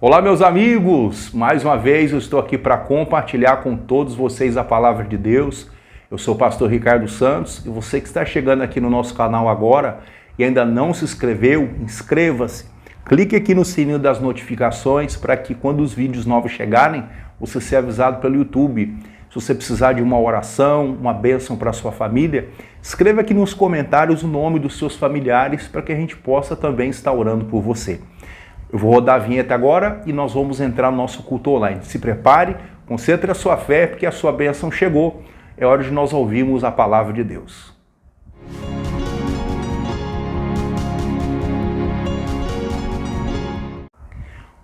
Olá, meus amigos! Mais uma vez eu estou aqui para compartilhar com todos vocês a palavra de Deus. Eu sou o pastor Ricardo Santos e você que está chegando aqui no nosso canal agora e ainda não se inscreveu, inscreva-se. Clique aqui no sininho das notificações para que quando os vídeos novos chegarem, você seja avisado pelo YouTube. Se você precisar de uma oração, uma bênção para a sua família, escreva aqui nos comentários o nome dos seus familiares para que a gente possa também estar orando por você. Eu vou rodar a vinheta agora e nós vamos entrar no nosso culto online. Se prepare, concentre a sua fé, porque a sua bênção chegou. É hora de nós ouvirmos a palavra de Deus.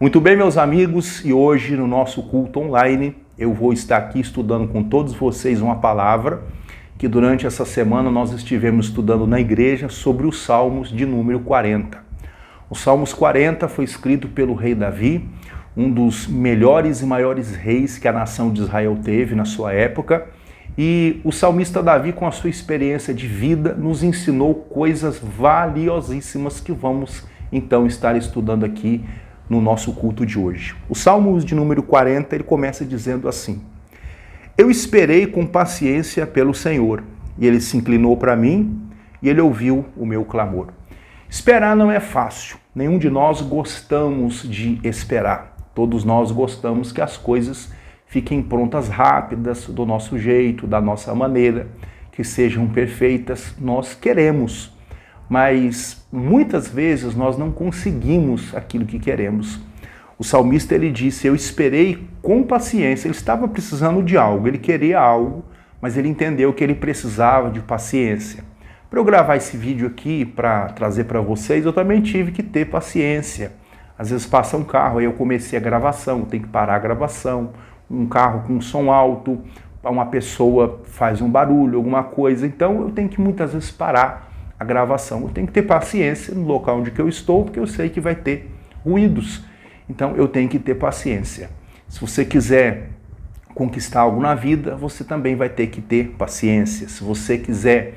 Muito bem, meus amigos, e hoje no nosso culto online eu vou estar aqui estudando com todos vocês uma palavra que durante essa semana nós estivemos estudando na igreja sobre os Salmos de número 40. O Salmos 40 foi escrito pelo rei Davi, um dos melhores e maiores reis que a nação de Israel teve na sua época. E o salmista Davi, com a sua experiência de vida, nos ensinou coisas valiosíssimas que vamos então estar estudando aqui no nosso culto de hoje. O Salmos de número 40, ele começa dizendo assim: Eu esperei com paciência pelo Senhor, e ele se inclinou para mim, e ele ouviu o meu clamor. Esperar não é fácil, nenhum de nós gostamos de esperar. Todos nós gostamos que as coisas fiquem prontas rápidas, do nosso jeito, da nossa maneira, que sejam perfeitas, nós queremos. Mas muitas vezes nós não conseguimos aquilo que queremos. O salmista ele disse, eu esperei com paciência, ele estava precisando de algo, ele queria algo, mas ele entendeu que ele precisava de paciência. Para eu gravar esse vídeo aqui, para trazer para vocês, eu também tive que ter paciência. Às vezes passa um carro, aí eu comecei a gravação, tem que parar a gravação, um carro com som alto, uma pessoa faz um barulho, alguma coisa, então eu tenho que muitas vezes parar a gravação. Eu tenho que ter paciência no local onde eu estou, porque eu sei que vai ter ruídos, então eu tenho que ter paciência. Se você quiser conquistar algo na vida, você também vai ter que ter paciência. Se você quiser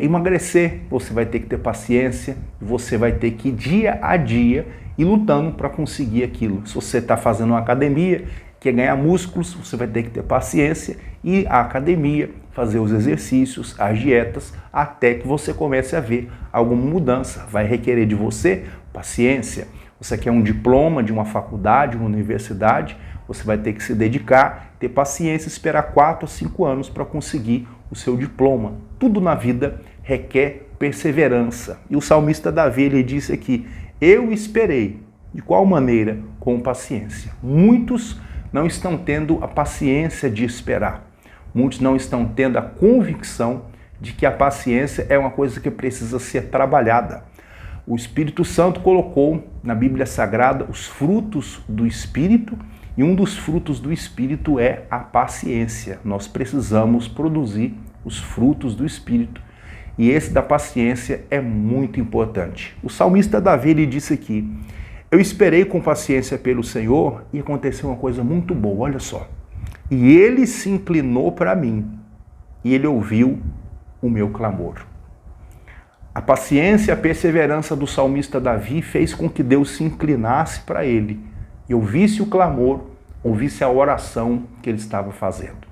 emagrecer, você vai ter que ter paciência, você vai ter que dia a dia ir lutando para conseguir aquilo. Se você está fazendo uma academia, quer ganhar músculos, você vai ter que ter paciência e a academia, fazer os exercícios, as dietas, até que você comece a ver alguma mudança. Vai requerer de você paciência. Você quer um diploma de uma faculdade, uma universidade, você vai ter que se dedicar, ter paciência, esperar 4 a 5 anos para conseguir o seu diploma. Tudo na vida requer perseverança. E o salmista Davi, ele disse aqui, eu esperei. De qual maneira? Com paciência. Muitos não estão tendo a paciência de esperar. Muitos não estão tendo a convicção de que a paciência é uma coisa que precisa ser trabalhada. O Espírito Santo colocou na Bíblia Sagrada os frutos do Espírito, e um dos frutos do Espírito é a paciência. Nós precisamos produzir os frutos do Espírito, e esse da paciência é muito importante. O salmista Davi, ele disse aqui, eu esperei com paciência pelo Senhor e aconteceu uma coisa muito boa, olha só. E ele se inclinou para mim e ele ouviu o meu clamor. A paciência e a perseverança do salmista Davi fez com que Deus se inclinasse para ele e ouvisse o clamor, ouvisse a oração que ele estava fazendo.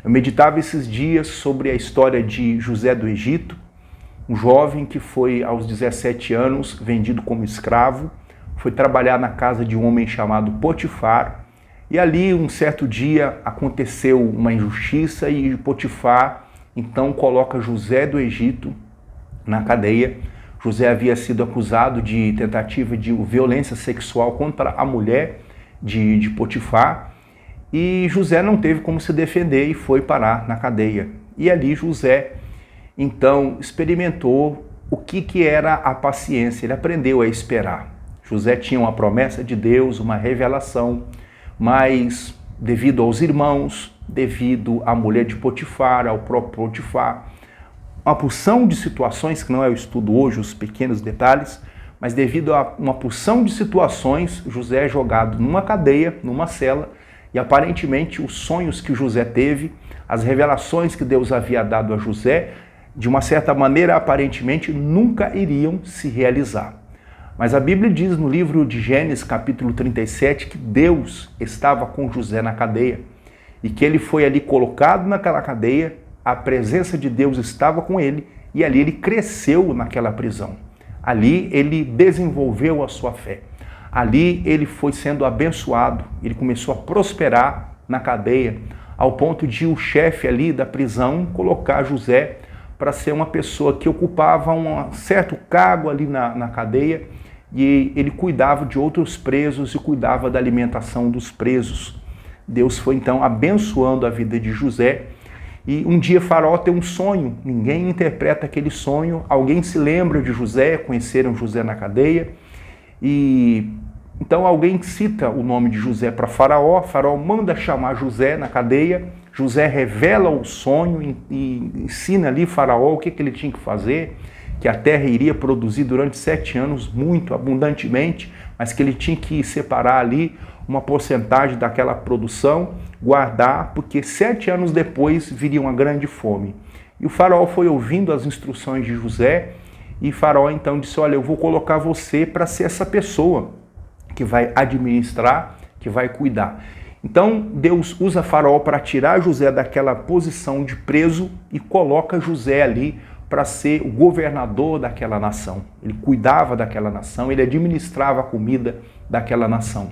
Eu meditava esses dias sobre a história de José do Egito, um jovem que foi aos 17 anos vendido como escravo, foi trabalhar na casa de um homem chamado Potifar, e ali um certo dia aconteceu uma injustiça e Potifar então coloca José do Egito na cadeia. José havia sido acusado de tentativa de violência sexual contra a mulher de Potifar, e José não teve como se defender e foi parar na cadeia. E ali José então experimentou o que era a paciência, ele aprendeu a esperar. José tinha uma promessa de Deus, uma revelação, mas devido aos irmãos, devido à mulher de Potifar, ao próprio Potifar, uma porção de situações, que não é o estudo hoje, os pequenos detalhes, mas devido a uma porção de situações, José é jogado numa cadeia, numa cela, e aparentemente os sonhos que José teve, as revelações que Deus havia dado a José, de uma certa maneira, aparentemente, nunca iriam se realizar. Mas a Bíblia diz no livro de Gênesis, capítulo 37, que Deus estava com José na cadeia e que ele foi ali colocado naquela cadeia, a presença de Deus estava com ele e ali ele cresceu naquela prisão. Ali ele desenvolveu a sua fé. Ali ele foi sendo abençoado, ele começou a prosperar na cadeia, ao ponto de o chefe ali da prisão colocar José para ser uma pessoa que ocupava um certo cargo ali na cadeia, e ele cuidava de outros presos e cuidava da alimentação dos presos. Deus foi então abençoando a vida de José, e um dia Faraó tem um sonho, ninguém interpreta aquele sonho, alguém se lembra de José, conheceram José na cadeia, e então alguém cita o nome de José para Faraó, Faraó manda chamar José na cadeia, José revela o sonho e ensina ali Faraó o que ele tinha que fazer, que a terra iria produzir durante 7 anos muito abundantemente, mas que ele tinha que separar ali uma porcentagem daquela produção, guardar, porque 7 anos depois viria uma grande fome. E o Faraó foi ouvindo as instruções de José, e Faraó então disse: olha, eu vou colocar você para ser essa pessoa que vai administrar, que vai cuidar. Então Deus usa Faraó para tirar José daquela posição de preso e coloca José ali para ser o governador daquela nação. Ele cuidava daquela nação, ele administrava a comida daquela nação.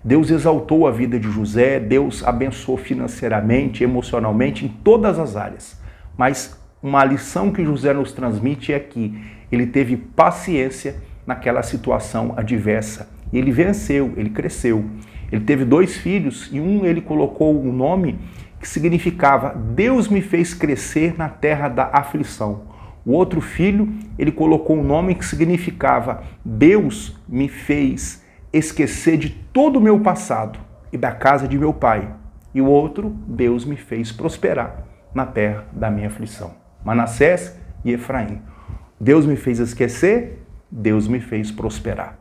Deus exaltou a vida de José, Deus abençoou financeiramente, emocionalmente, em todas as áreas. Mas uma lição que José nos transmite é que ele teve paciência naquela situação adversa. E ele venceu, ele cresceu. Ele teve 2 filhos e ele colocou um nome que significava Deus me fez crescer na terra da aflição. O outro filho, ele colocou um nome que significava Deus me fez esquecer de todo o meu passado e da casa de meu pai. E o outro, Deus me fez prosperar na terra da minha aflição. Manassés e Efraim. Deus me fez esquecer, Deus me fez prosperar.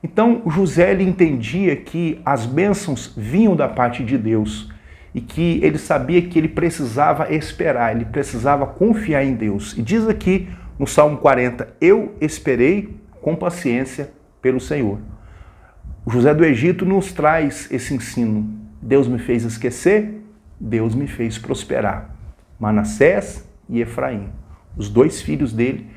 Então José ele entendia que as bênçãos vinham da parte de Deus e que ele sabia que ele precisava esperar, ele precisava confiar em Deus. E diz aqui no Salmo 40, eu esperei com paciência pelo Senhor. O José do Egito nos traz esse ensino. Deus me fez esquecer, Deus me fez prosperar. Manassés e Efraim, os 2 filhos dele,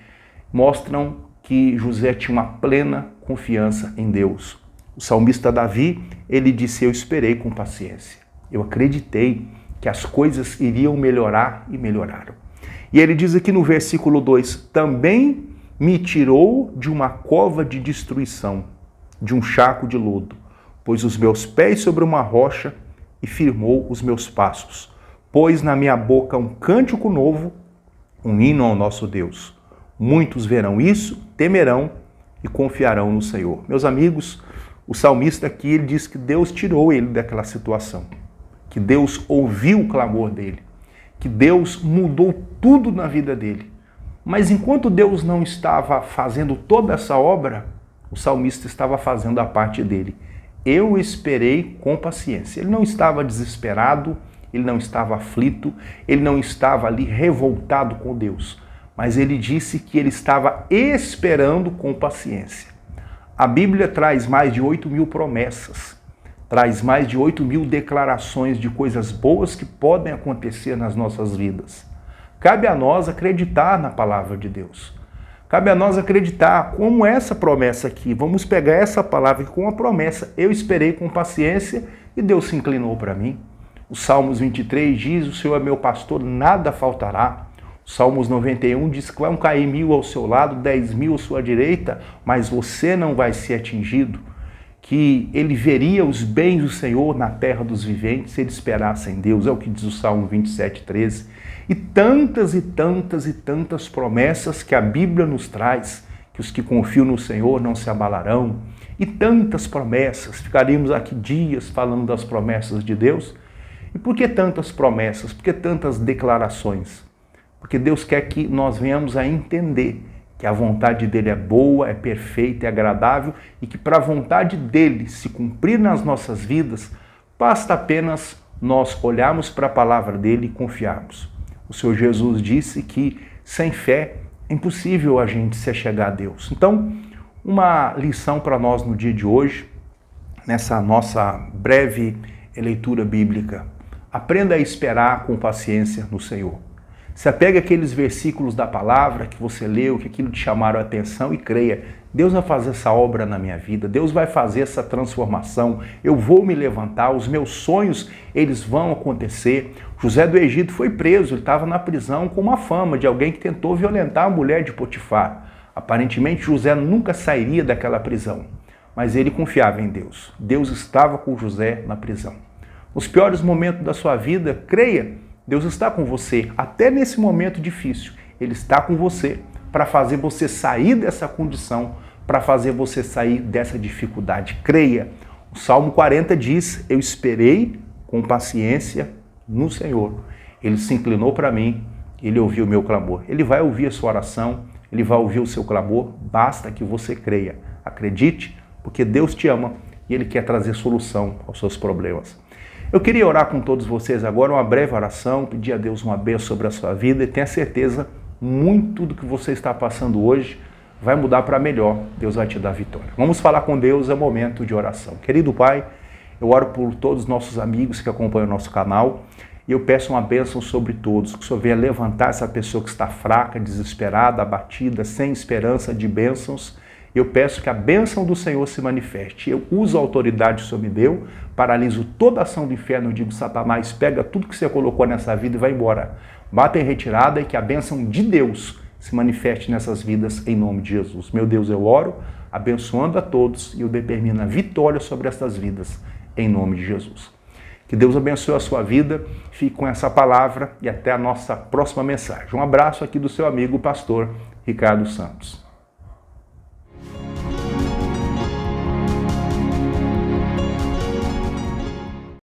mostram que José tinha uma plena confiança em Deus. O salmista Davi, ele disse: eu esperei com paciência. Eu acreditei que as coisas iriam melhorar e melhoraram. E ele diz aqui no versículo 2, também me tirou de uma cova de destruição, de um charco de lodo, pôs os meus pés sobre uma rocha e firmou os meus passos. Pôs na minha boca um cântico novo, um hino ao nosso Deus. Muitos verão isso, temerão e confiarão no Senhor. Meus amigos, o salmista aqui ele diz que Deus tirou ele daquela situação, que Deus ouviu o clamor dele, que Deus mudou tudo na vida dele. Mas enquanto Deus não estava fazendo toda essa obra, o salmista estava fazendo a parte dele. Eu esperei com paciência. Ele não estava desesperado, ele não estava aflito, ele não estava ali revoltado com Deus. Mas ele disse que ele estava esperando com paciência. A Bíblia traz mais de 8.000 promessas, traz mais de 8.000 declarações de coisas boas que podem acontecer nas nossas vidas. Cabe a nós acreditar na palavra de Deus. Cabe a nós acreditar como essa promessa aqui. Vamos pegar essa palavra com a promessa. Eu esperei com paciência e Deus se inclinou para mim. O Salmos 23 diz, o Senhor é meu pastor, nada faltará. Salmos 91 diz que vão cair 1.000 ao seu lado, 10.000 à sua direita, mas você não vai ser atingido. Que ele veria os bens do Senhor na terra dos viventes se ele esperasse em Deus. É o que diz o Salmo 27:13. E tantas e tantas e tantas promessas que a Bíblia nos traz, que os que confiam no Senhor não se abalarão. E tantas promessas, ficaríamos aqui dias falando das promessas de Deus. E por que tantas promessas? Por que tantas declarações? Porque Deus quer que nós venhamos a entender que a vontade dele é boa, é perfeita, é agradável e que para a vontade dele se cumprir nas nossas vidas, basta apenas nós olharmos para a palavra dele e confiarmos. O Senhor Jesus disse que sem fé é impossível a gente se achegar a Deus. Então, Uma lição para nós no dia de hoje, nessa nossa breve leitura bíblica. Aprenda a esperar com paciência no Senhor. Se apegue àqueles versículos da palavra que você leu, que aquilo te chamaram a atenção e creia. Deus vai fazer essa obra na minha vida, Deus vai fazer essa transformação, eu vou me levantar, os meus sonhos, eles vão acontecer. José do Egito foi preso, ele estava na prisão com uma fama de alguém que tentou violentar a mulher de Potifar. Aparentemente José nunca sairia daquela prisão, mas ele confiava em Deus. Deus estava com José na prisão. Nos piores momentos da sua vida, creia, Deus está com você, até nesse momento difícil. Ele está com você para fazer você sair dessa condição, para fazer você sair dessa dificuldade. Creia. O Salmo 40 diz, eu esperei com paciência no Senhor. Ele se inclinou para mim, ele ouviu o meu clamor. Ele vai ouvir a sua oração, ele vai ouvir o seu clamor, basta que você creia. Acredite, porque Deus te ama e ele quer trazer solução aos seus problemas. Eu queria orar com todos vocês agora, uma breve oração, pedir a Deus uma bênção sobre a sua vida e tenha certeza, muito do que você está passando hoje vai mudar para melhor. Deus vai te dar vitória. Vamos falar com Deus, é momento de oração. Querido Pai, eu oro por todos os nossos amigos que acompanham o nosso canal e eu peço uma bênção sobre todos, que o Senhor venha levantar essa pessoa que está fraca, desesperada, abatida, sem esperança de bênçãos. Eu peço que a bênção do Senhor se manifeste. Eu uso a autoridade que o Senhor me deu, paraliso toda a ação do inferno, eu digo, Satanás, pega tudo que você colocou nessa vida e vai embora. Bata em retirada e que a bênção de Deus se manifeste nessas vidas em nome de Jesus. Meu Deus, eu oro, abençoando a todos e eu determino a vitória sobre essas vidas em nome de Jesus. Que Deus abençoe a sua vida, fique com essa palavra e até a nossa próxima mensagem. Um abraço aqui do seu amigo, pastor Ricardo Santos.